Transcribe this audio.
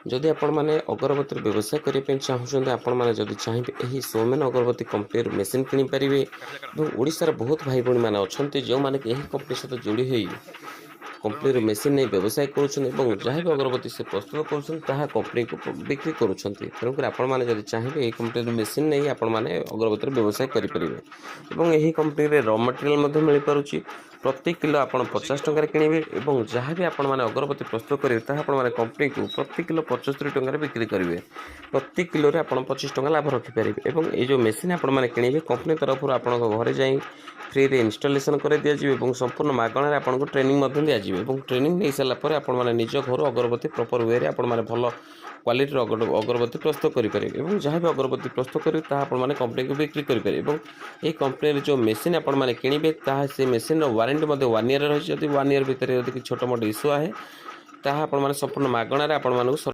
जदि आपण मैंने अगरबत्ती व्यवसाय करने चाहूँगी आपण मैंने जदि चाहिए यही सोमेन अगरबत्ती कंपनी मेसीन किनीपारे और ओडिशार बहुत भाई भाई मैंने अच्छा जो मैंने यही कंपनी सहित जोड़ी हुई कंपनी मेसीन नहीं व्यवसाय करुँच जहाँ भी अगरबत्ती से प्रस्तुत कर कंपनी को बिक्री करुँच तेणुक आपने जब चाहिए यही कंपनी मेसीन नहीं आपने अगरबत्ती व्यवसाय करेंगे यही कंपनी रॉ मटेरियल मिल पारुची प्रति किलो आप 50 टकर किणवे और जहाँ भी आपण मैंने अगरबत्ती प्रस्तुत करेंगे आपने कंपनी को प्रति किलो 75 टकर बिक्री करेंगे प्रति किलो आप 25 टका लाभ रखिपारे और ये जो मेसीन आपने किणवे कंपनी तरफ आप घरे जा फ्री रे इंस्टॉलेशन कर दिया संपूर्ण मागणार आपको ट्रेनिंग दिज्व ट्रेनिंग नहीं सारापर आपने निज घर अगरबत्ती प्रॉपर वे रे आपने भल क्वालिटी अगरबत्ती प्रस्तुत करेंगे और जहाँ भी अगरबत्ती प्रस्तुत करेंगे आपने कंपनी को बिक्री करेंगे और ये कंपनी जो मेसीन आपने किणवे से मेसीन वारंटी 1 ईयर रही 1 ईयर भितर छोट मोट इश्यू आए ताहा संपूर्ण मागणार आपण